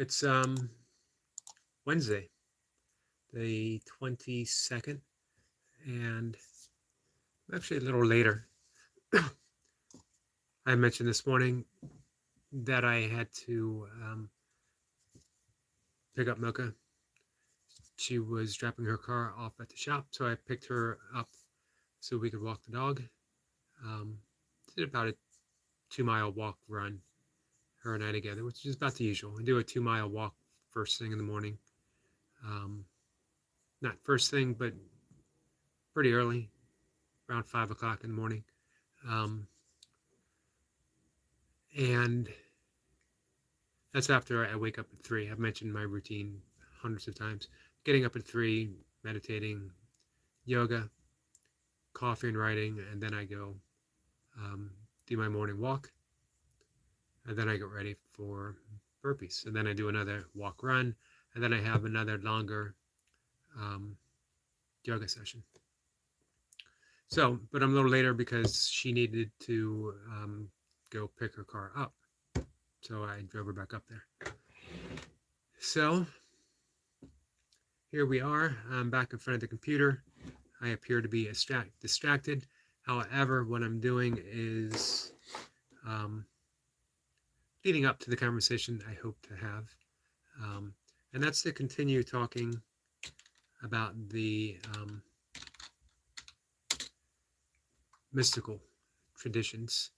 It's Wednesday, the 22nd, and actually a little later. I mentioned this morning that I had to pick up Mocha. She was dropping her car off at the shop, so I picked her up so we could walk the dog. Um, did about a 2 mile walk run, her and I together, which is about the usual. I do a 2 mile walk first thing in the morning. Um, Not first thing, but pretty early, around 5 o'clock in the morning. Um, and that's after I wake up at 3. I've mentioned my routine hundreds of times. Getting up at 3, meditating, yoga, coffee and writing, and then I go do my morning walk, and then I get ready for burpees, and then I do another walk run, and then I have another longer um, yoga session. So, but I'm a little later because she needed to go pick her car up, so I drove her back up there. So here we are. I'm back in front of the computer. I appear to be distracted. However, what I'm doing is um, leading up to the conversation I hope to have. And that's to continue talking about the mystical traditions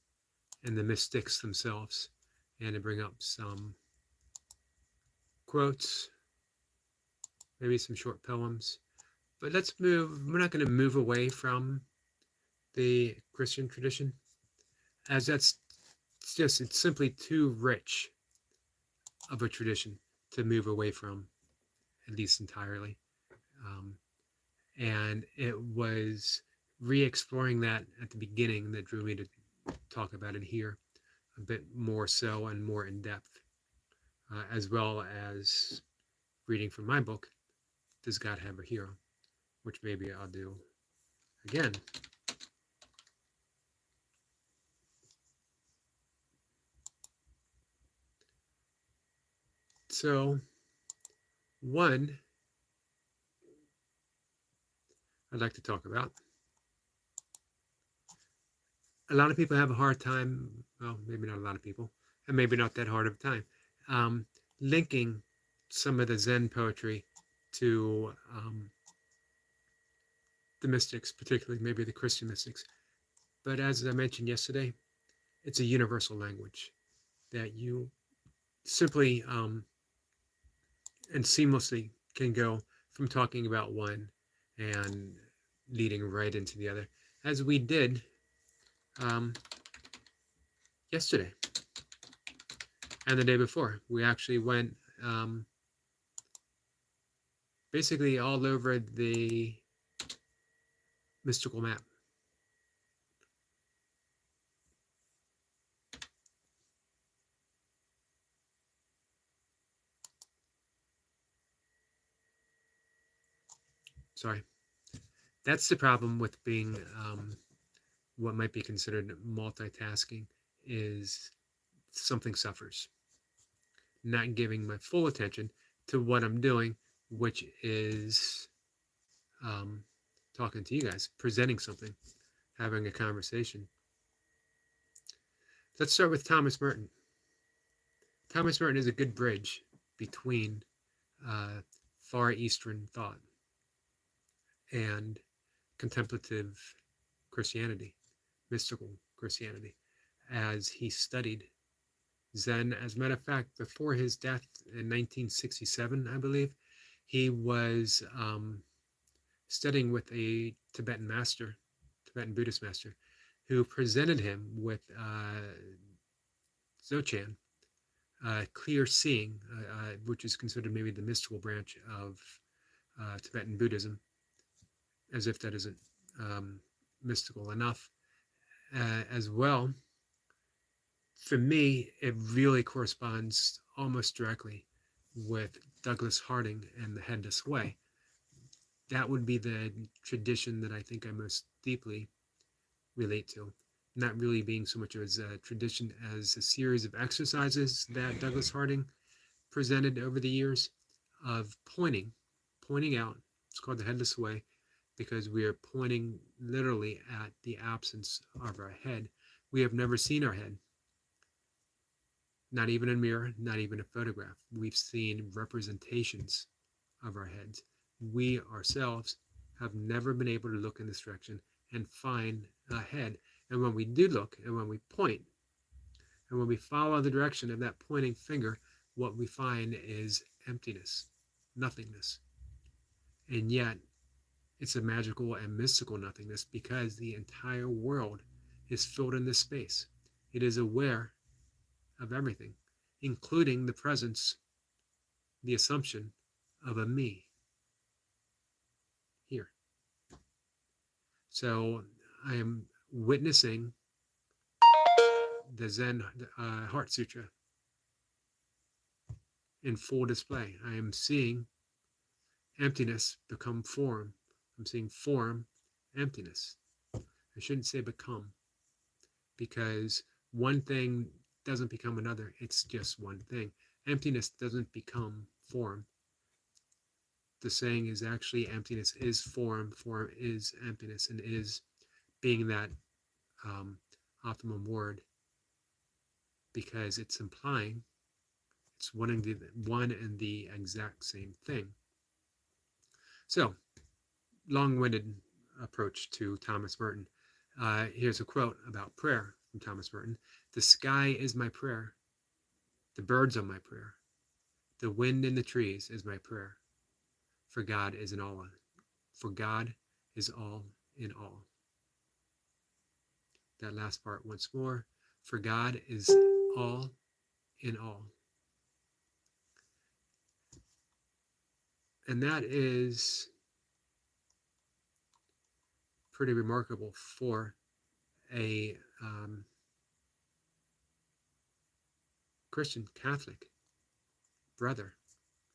and the mystics themselves, and to bring up some quotes, maybe some short poems. But let's move, we're not going to move away from the Christian tradition, as it's simply too rich of a tradition to move away from, at least entirely. Um, and it was re-exploring that at the beginning that drew me to talk about it here a bit more so and more in depth, as well as reading from my book, Does God Have a Hero? Which maybe I'll do again. So, one I'd like to talk about. A lot of people have a hard time, well, maybe not a lot of people, and maybe not that hard of a time, linking some of the Zen poetry to the mystics, particularly maybe the Christian mystics. But as I mentioned yesterday, it's a universal language that you simply and seamlessly can go from talking about one and leading right into the other, as we did yesterday and the day before. We actually went basically all over the mystical map. Sorry. That's the problem with being what might be considered multitasking, is something suffers. Not giving my full attention to what I'm doing, which is talking to you guys, presenting something, having a conversation. Let's start with Thomas Merton. Thomas Merton is a good bridge between Far Eastern thought and contemplative Christianity, mystical Christianity, as he studied Zen. As a matter of fact, before his death in 1967, I believe, he was studying with a Tibetan master, Tibetan Buddhist master, who presented him with Dzogchen, clear seeing, which is considered maybe the mystical branch of Tibetan Buddhism, as if that isn't mystical enough. As well, for me, it really corresponds almost directly with Douglas Harding and the Headless Way. That would be the tradition that I think I most deeply relate to. Not really being so much as a tradition as a series of exercises that Douglas Harding presented over the years of pointing out. It's called the headless way because we are pointing literally at the absence of our head. We have never seen our head, not even in a mirror, not even a photograph. We've seen representations of our heads. We ourselves have never been able to look in this direction and find a head. And when we do look and when we point and when we follow the direction of that pointing finger, what we find is emptiness, nothingness. And yet, it's a magical and mystical nothingness because the entire world is filled in this space. It is aware of everything, including the presence, the assumption of a me here. So I am witnessing the Zen Heart Sutra in full display. I am seeing emptiness become form. I'm seeing form, emptiness. I shouldn't say become, because one thing doesn't become another. It's just one thing. Emptiness doesn't become form. The saying is actually emptiness is form, form is emptiness, and is being that optimum word because it's implying it's one and the exact same thing. So, long-winded approach to Thomas Merton. Here's a quote about prayer from Thomas Merton. The sky is my prayer. The birds are my prayer. The wind in the trees is my prayer. For God is in all. For God is all in all. That last part once more. For God is all in all. And that is pretty remarkable for a Christian, Catholic, brother,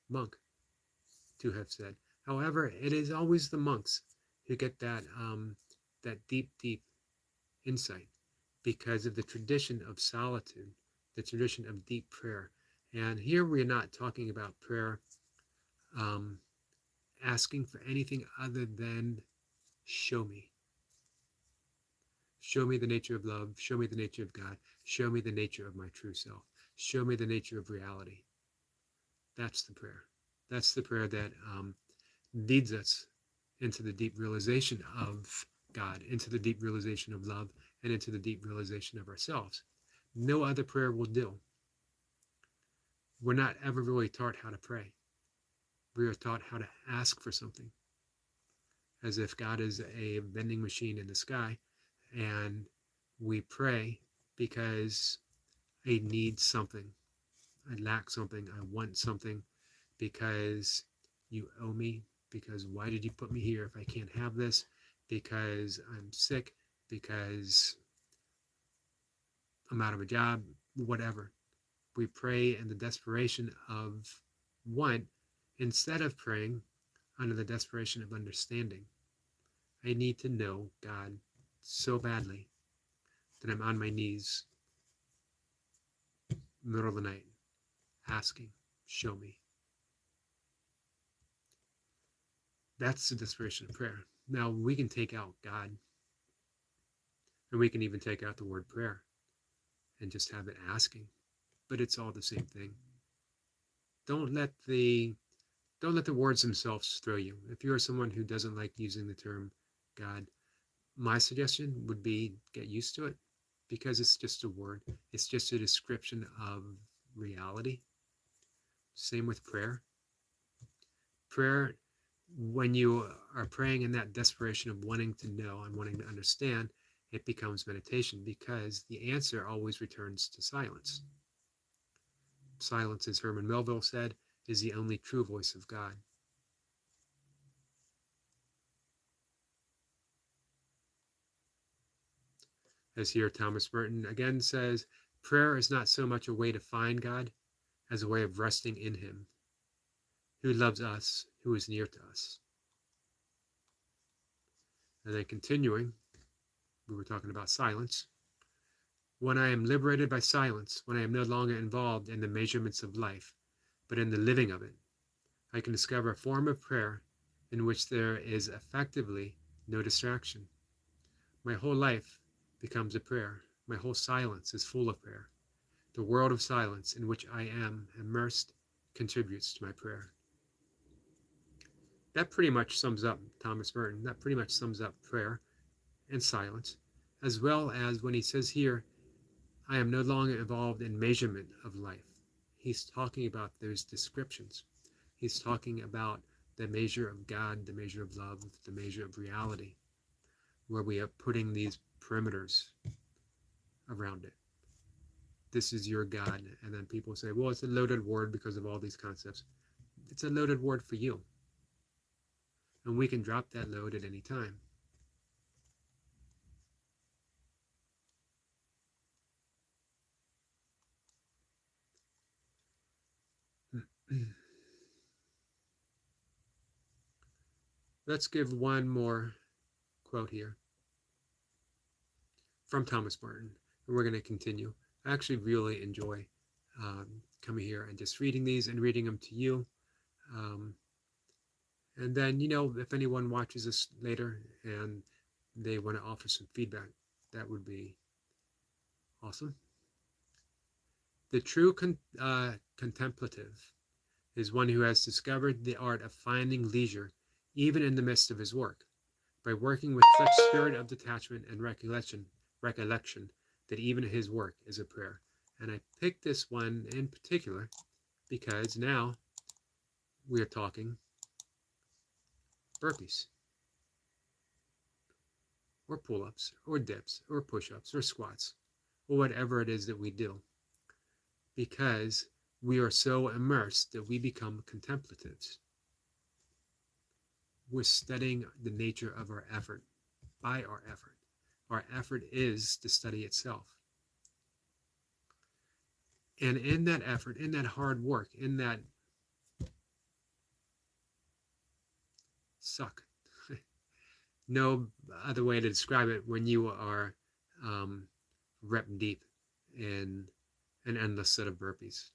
monk to have said. However, it is always the monks who get that deep insight because of the tradition of solitude, the tradition of deep prayer. And here we're not talking about prayer asking for anything other than show me. Show me the nature of love. Show me the nature of God. Show me the nature of my true self. Show me the nature of reality. That's the prayer. That's the prayer that leads us into the deep realization of God, into the deep realization of love, and into the deep realization of ourselves. No other prayer will do. We're not ever really taught how to pray. We are taught how to ask for something, as if God is a vending machine in the sky, and we pray because I need something. I lack something. I want something because you owe me. Because why did you put me here if I can't have this? Because I'm sick. Because I'm out of a job. Whatever. We pray in the desperation of want instead of praying under the desperation of understanding. I need to know God so badly that I'm on my knees middle of the night asking, show me. That's the desperation of prayer. Now we can take out God, and we can even take out the word prayer and just have it asking, but it's all the same thing. Don't let the words themselves throw you. If you're someone who doesn't like using the term God, my suggestion would be get used to it, because it's just a word. It's just a description of reality. Same with prayer. Prayer, when you are praying in that desperation of wanting to know and wanting to understand, it becomes meditation because the answer always returns to silence. Silence, as Herman Melville said, is the only true voice of God. As here Thomas Merton again says, prayer is not so much a way to find God as a way of resting in him, who loves us, who is near to us. And then continuing, we were talking about silence. When I am liberated by silence, when I am no longer involved in the measurements of life, but in the living of it. I can discover a form of prayer in which there is effectively no distraction. My whole life becomes a prayer. My whole silence is full of prayer. The world of silence in which I am immersed contributes to my prayer. That pretty much sums up Thomas Merton. That pretty much sums up prayer and silence, as well as when he says here, I am no longer involved in measurement of life. He's talking about those descriptions. He's talking about the measure of God, the measure of love, the measure of reality, where we are putting these perimeters around it. This is your God. And then people say, well, it's a loaded word because of all these concepts. It's a loaded word for you. And we can drop that load at any time. Let's give one more quote here from Thomas Merton, and we're going to continue. I actually really enjoy coming here and just reading these and reading them to you. And then, if anyone watches this later and they want to offer some feedback, that would be awesome. The true contemplative is one who has discovered the art of finding leisure even in the midst of his work, by working with such spirit of detachment and recollection that even his work is a prayer. And I picked this one in particular because now we are talking burpees, or pull-ups, or dips, or push-ups, or squats, or whatever it is that we do, because we are so immersed that we become contemplatives. We're studying the nature of our effort by our effort. Our effort is to study itself. And in that effort, in that hard work, in that suck, no other way to describe it, when you are rep deep in an endless set of burpees,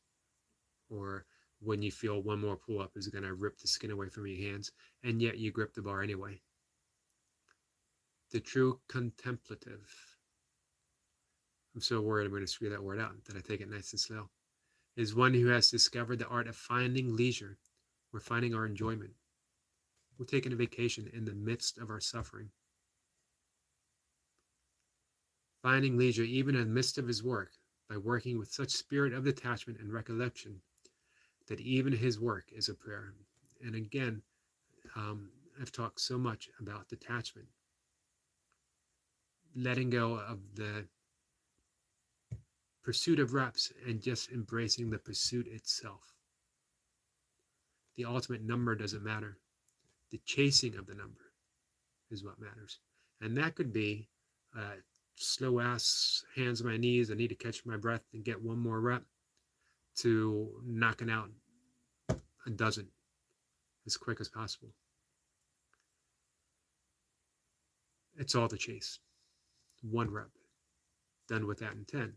or when you feel one more pull-up is going to rip the skin away from your hands, and yet you grip the bar anyway. The true contemplative, I'm so worried I'm going to screw that word out, that I take it nice and slow, is one who has discovered the art of finding leisure. We're finding our enjoyment. We're taking a vacation in the midst of our suffering. Finding leisure even in the midst of his work, by working with such spirit of detachment and recollection that even his work is a prayer. And again, I've talked so much about detachment, letting go of the pursuit of reps and just embracing the pursuit itself. The ultimate number doesn't matter. The chasing of the number is what matters. And that could be slow ass, hands on my knees, I need to catch my breath and get one more rep, to knocking out a dozen as quick as possible. It's all the chase. One rep, done with that in 10.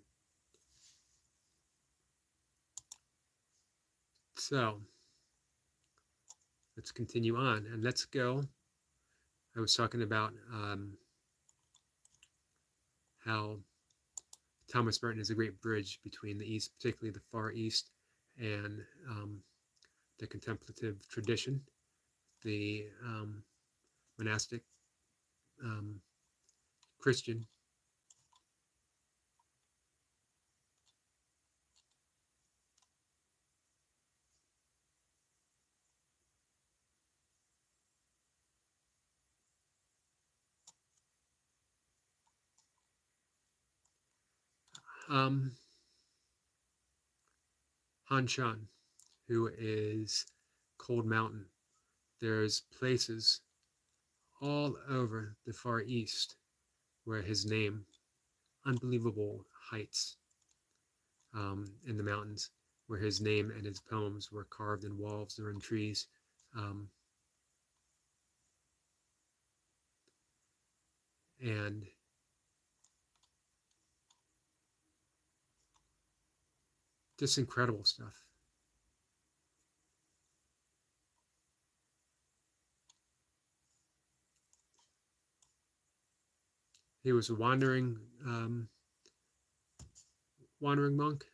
So let's continue on, and let's go. I was talking about how Thomas Merton is a great bridge between the East, particularly the Far East, and the contemplative tradition, the monastic Christian. Han Shan, who is Cold Mountain. There's places all over the Far East where his name, unbelievable heights in the mountains, where his name and his poems were carved in walls or in trees. And just incredible stuff. He was a wandering monk.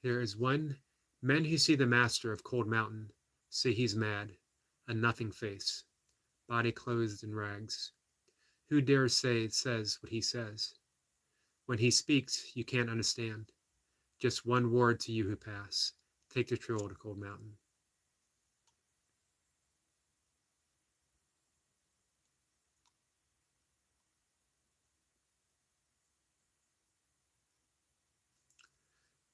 Here is one. Men who see the master of Cold Mountain say he's mad, a nothing face, body clothed in rags. Who dares say it says what he says? When he speaks, you can't understand. Just one word to you who pass. Take the trail to Cold Mountain.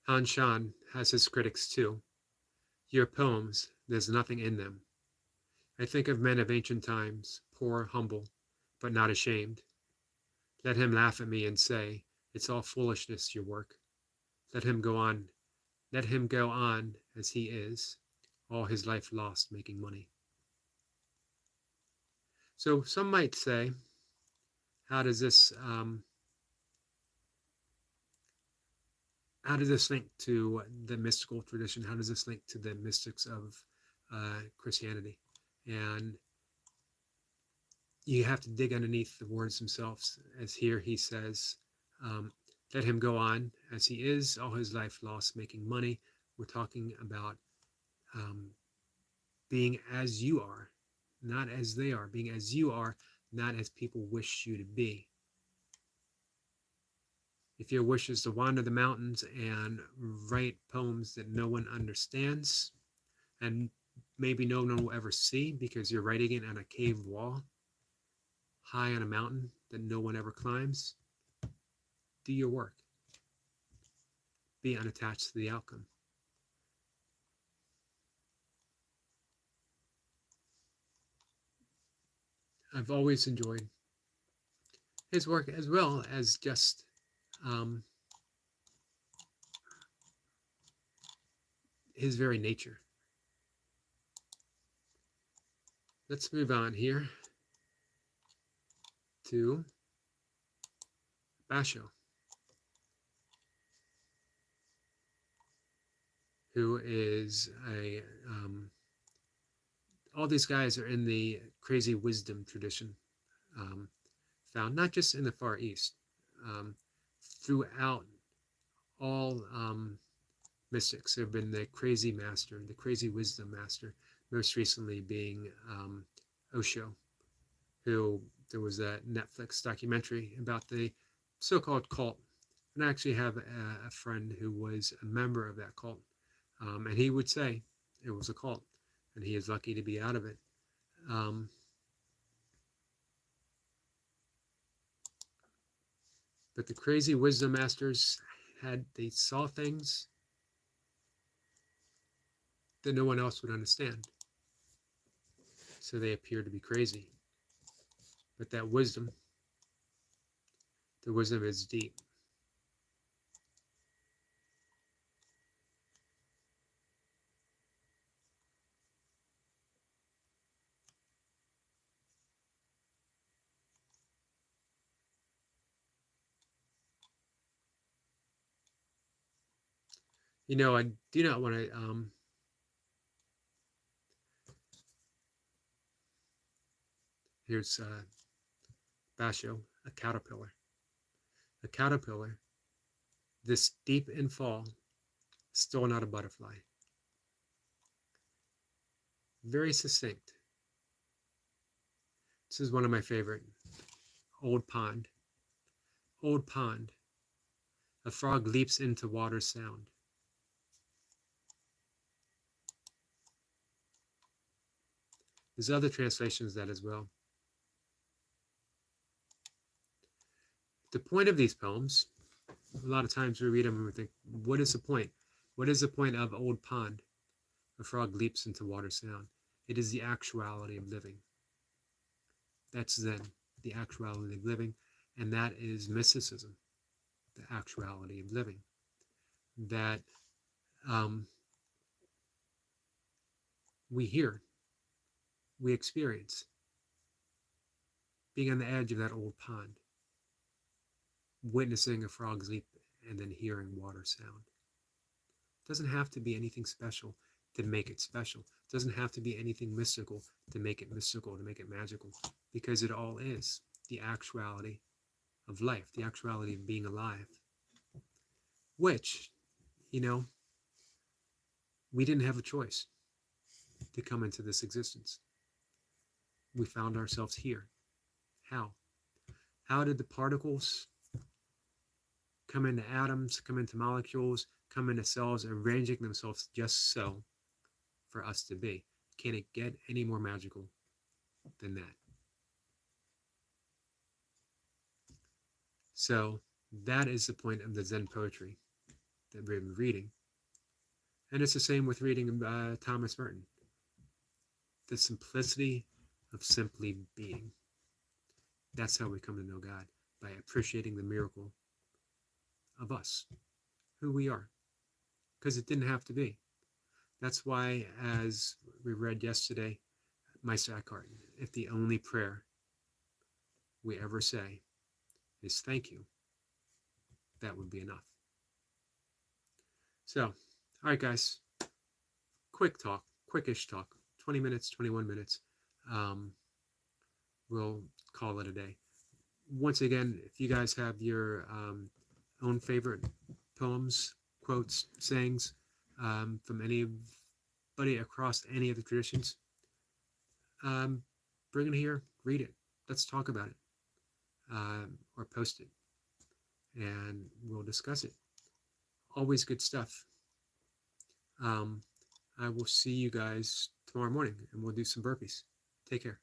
Han Shan has his critics too. Your poems, there's nothing in them. I think of men of ancient times, poor, humble, but not ashamed. Let him laugh at me and say, it's all foolishness, your work. Let him go on. Let him go on as he is, all his life lost making money. So some might say, how does this link to the mystical tradition? How does this link to the mystics of Christianity? And you have to dig underneath the words themselves. As here he says, let him go on as he is, all his life lost making money. We're talking about being as you are, not as they are, being as you are, not as people wish you to be. If your wish is to wander the mountains and write poems that no one understands, and maybe no one will ever see because you're writing it on a cave wall, high on a mountain that no one ever climbs, do your work. Be unattached to the outcome. I've always enjoyed his work as well as just his very nature. Let's move on here to Basho, who is all these guys are in the crazy wisdom tradition, found not just in the Far East, throughout all mystics. There have been the crazy master, the crazy wisdom master, most recently being Osho, who there was a Netflix documentary about the so-called cult. And I actually have a friend who was a member of that cult, and he would say it was a cult, and he is lucky to be out of it. But the crazy wisdom masters they saw things that no one else would understand. So they appear to be crazy. But that wisdom, the wisdom is deep. You know, I do not want to here's Basho, a caterpillar. A caterpillar, this deep in fall, still not a butterfly. Very succinct. This is one of my favorite. Old pond. Old pond. A frog leaps into water sound. There's other translations of that as well. The point of these poems, a lot of times we read them and we think, what is the point? What is the point of Old Pond? A frog leaps into water sound. It is the actuality of living. That's Zen, the actuality of living. And that is mysticism, the actuality of living. That we hear, we experience. Being on the edge of that old pond, witnessing a frog's leap and then hearing water sound. It doesn't have to be anything special. to make it special. It doesn't have to be anything mystical to make it mystical, to make it magical, because it all is the actuality of life, the actuality of being alive, which, you know, we didn't have a choice to come into this existence. We found ourselves here. How? How did the particles come into atoms, come into molecules, come into cells, arranging themselves just so for us to be? Can it get any more magical than that? So that is the point of the Zen poetry that we've been reading. And it's the same with reading Thomas Merton. The simplicity of simply being. That's how we come to know God, by appreciating the miracle of us, who we are. Because it didn't have to be. That's why, as we read yesterday, Meister Eckhart, if the only prayer we ever say is thank you, that would be enough. So, all right, guys, quick talk, quickish talk, 20 minutes, 21 minutes. We'll call it a day. Once again, if you guys have your own favorite poems, quotes, sayings from anybody across any of the traditions, bring it here, read it. Let's talk about it, or post it, and we'll discuss it. Always good stuff. I will see you guys tomorrow morning, and we'll do some burpees. Take care.